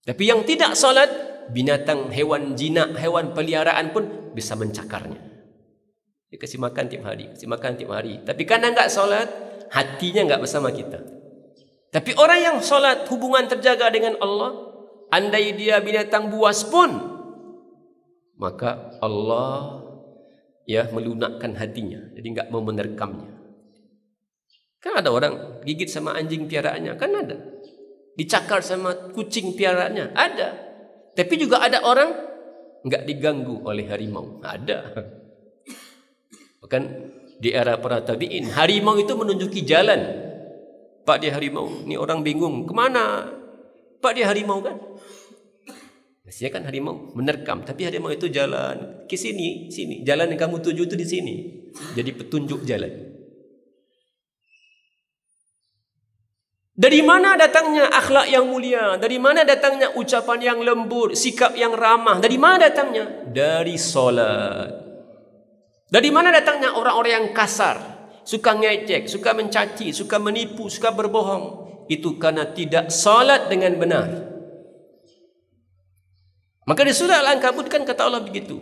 Tapi yang tidak solat, binatang, hewan jinak, hewan peliharaan pun bisa mencakarnya. Dia kasih makan tiap hari, kasih makan tiap hari. Tapi karena enggak solat, hatinya enggak bersama kita. Tapi orang yang solat, hubungan terjaga dengan Allah, andai dia binatang buas pun, maka Allah ya melunakkan hatinya. Jadi enggak mau menerkamnya. Kan ada orang gigit sama anjing piaraannya, kan ada. Dicakar sama kucing piaraannya, ada. Tapi juga ada orang enggak diganggu oleh harimau, ada. Bahkan di era para tabi'in, harimau itu menunjuki jalan. Pak, dia harimau, ini orang bingung, kemana? Pak, dia harimau kan? Biasanya kan harimau menerkam, tapi harimau itu jalan ke sini, sini. Jalan yang kamu tuju itu di sini. Jadi petunjuk jalan. Dari mana datangnya akhlak yang mulia? Dari mana datangnya ucapan yang lembut, sikap yang ramah? Dari mana datangnya? Dari solat. Dari mana datangnya orang-orang yang kasar, suka ngejek, suka mencaci, suka menipu, suka berbohong? Itu karena tidak solat dengan benar. Maka di surah Al-Ankabut kan kata Allah begitu.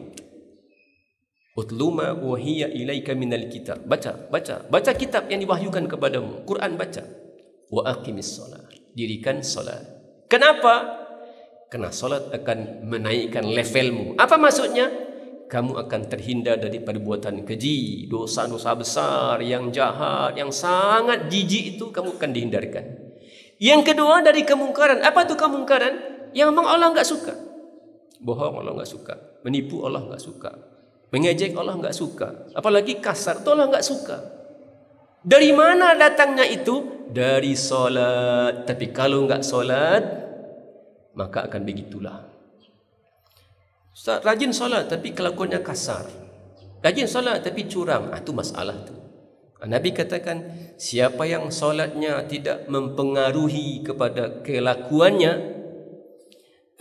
Utlu ma uhiya ilaika minal kitab. Baca kitab yang diwahyukan kepadamu. Quran baca. Wa aqimis solat. Dirikan solat. Kenapa? Karena solat akan menaikkan levelmu. Apa maksudnya? Kamu akan terhindar dari perbuatan keji, dosa-dosa besar, yang jahat, yang sangat jijik itu kamu akan dihindarkan. Yang kedua dari kemungkaran. Apa itu kemungkaran? Yang memang Allah enggak suka. Bohong Allah enggak suka. Menipu Allah enggak suka. Mengejek Allah enggak suka. Apalagi kasar itu Allah enggak suka. Dari mana datangnya itu? Dari solat. Tapi kalau enggak solat, maka akan begitulah. Ustaz, rajin solat tapi kelakuannya kasar. Rajin solat tapi curang. Itu masalah tu. Nabi katakan, siapa yang solatnya tidak mempengaruhi kepada kelakuannya,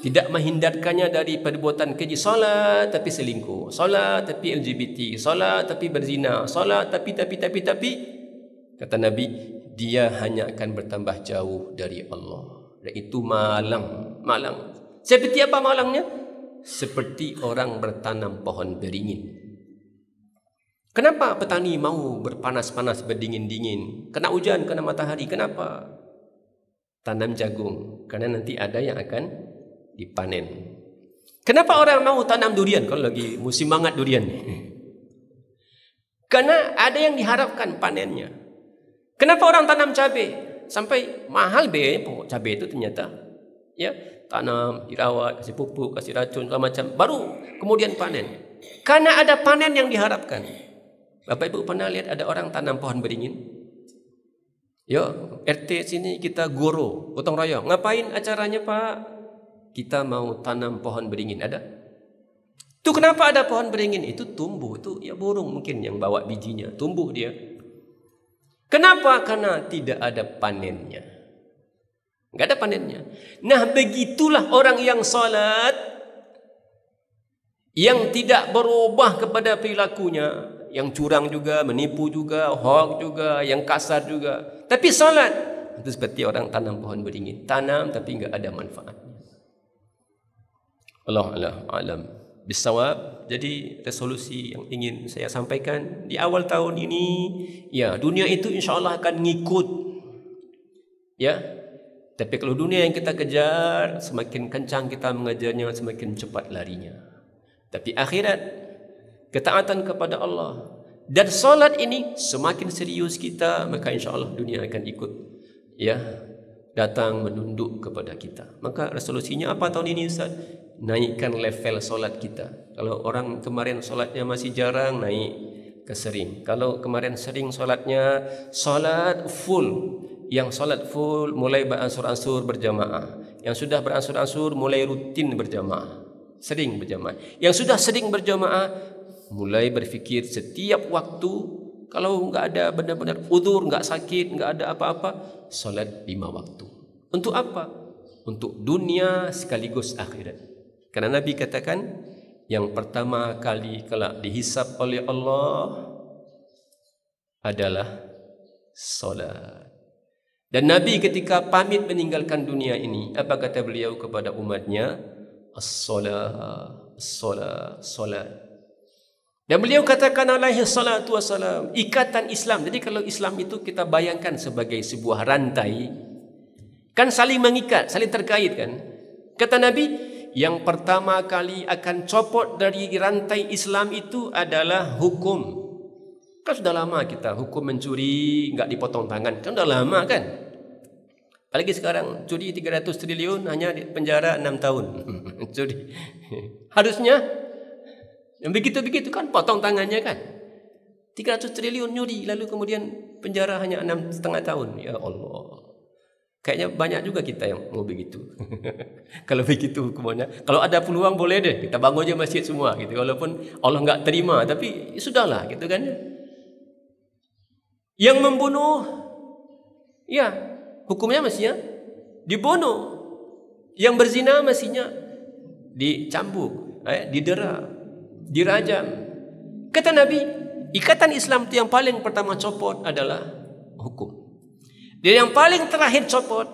tidak menghindarkannya dari perbuatan keji, solat tapi selingkuh, solat tapi LGBT, solat tapi berzina, solat tapi, kata Nabi, dia hanya akan bertambah jauh dari Allah. Dan itu malang. Seperti apa malangnya? Seperti orang bertanam pohon beringin. Kenapa petani mau berpanas-panas, berdingin-dingin? Kena hujan, kena matahari. Kenapa? tanam jagung, karena nanti ada yang akan dipanen. Kenapa orang mau tanam durian kalau lagi musim hangat durian? Karena ada yang diharapkan panennya. Kenapa orang tanam cabai? Sampai mahal biaya pokok cabai itu ternyata. Ya, tanam, dirawat, kasih pupuk, kasih racun, segala macam, baru kemudian panen. Karena ada panen yang diharapkan. Bapak Ibu pernah lihat ada orang tanam pohon beringin? Ya, RT sini kita goro, gotong royong. Ngapain acaranya Pak? Kita mau tanam pohon beringin, ada? Itu kenapa ada pohon beringin? Itu tumbuh, itu ya burung mungkin yang bawa bijinya, tumbuh dia. Kenapa? Karena tidak ada panennya. Enggak ada panennya. Nah, begitulah orang yang salat, yang tidak berubah kepada perilakunya, yang curang juga, menipu juga, hoax juga, yang kasar juga, tapi salat. Itu seperti orang tanam pohon beringin, tanam tapi enggak ada manfaatnya. Allah alam bisawab. Jadi resolusi yang ingin saya sampaikan di awal tahun ini, ya, dunia itu insya-Allah akan ngikut. Ya. Tapi kalau dunia yang kita kejar, semakin kencang kita mengejarnya, semakin cepat larinya. Tapi akhirat, ketaatan kepada Allah dan salat ini semakin serius kita, maka insya-Allah dunia akan ikut, ya, datang menunduk kepada kita. Maka resolusinya apa tahun ini, Ustaz? Naikkan level solat kita. Kalau orang kemarin solatnya masih jarang, naik ke sering. Kalau kemarin sering solatnya, solat full. Yang solat full mulai beransur-ansur berjamaah. Yang sudah beransur-ansur mulai rutin berjamaah, sering berjamaah. Yang sudah sering berjamaah mulai berfikir setiap waktu, kalau enggak ada benar-benar udzur, enggak sakit, enggak ada apa-apa, solat 5 waktu. Untuk apa? Untuk dunia sekaligus akhirat. Karena Nabi katakan, yang pertama kali kelak dihisab oleh Allah adalah solat. Dan Nabi ketika pamit meninggalkan dunia ini, apa kata beliau kepada umatnya? As-salat, as-salat, salat. Dan beliau katakan alaihi salatu wassalam, ikatan Islam. Jadi kalau Islam itu kita bayangkan sebagai sebuah rantai, kan saling mengikat, saling terkait kan. Kata Nabi, yang pertama kali akan copot dari rantai Islam itu adalah hukum. Kan sudah lama kita hukum mencuri enggak dipotong tangan, kan sudah lama kan. Apalagi sekarang curi 300 triliun hanya di penjara 6 tahun. Curi. Harusnya yang begitu-begitu kan potong tangannya kan. 300 triliun nyuri lalu kemudian penjara hanya 6,5 tahun. Ya Allah. Kayaknya banyak juga kita yang mau begitu. Kalau begitu hukumannya, kalau ada peluang boleh deh kita bangun aja masjid semua gitu. Walaupun Allah enggak terima, tapi sudahlah gitu kan. Yang membunuh, ya hukumnya mestinya dibunuh. Yang berzina mestinya dicambuk, didera, dirajam. Kata Nabi, ikatan Islam itu yang paling pertama copot adalah hukum. Dan yang paling terakhir copot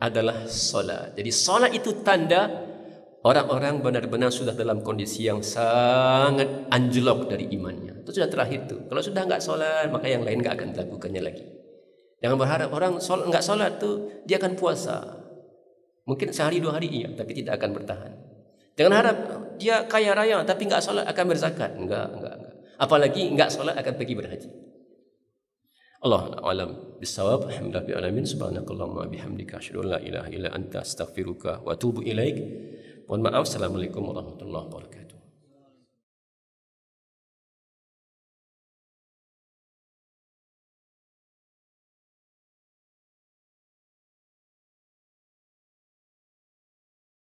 adalah solat. Jadi solat itu tanda orang-orang benar-benar sudah dalam kondisi yang sangat anjlok dari imannya. Itu sudah terakhir tuh. Kalau sudah enggak solat, maka yang lain enggak akan dilakukannya lagi. Jangan berharap orang enggak solat tuh dia akan puasa. Mungkin sehari 2 hari iya, tapi tidak akan bertahan. Jangan harap dia kaya raya tapi enggak solat akan berzakat. Enggak. Apalagi enggak solat akan pergi berhaji. Allah alam bisawab. Alhamdulillah alamin. Subhanakallahumma bihamdika asyhadu an la ilaha illa anta astaghfiruka wa atubu ilaik. Mohon maaf. Assalamualaikum warahmatullahi wabarakatuh.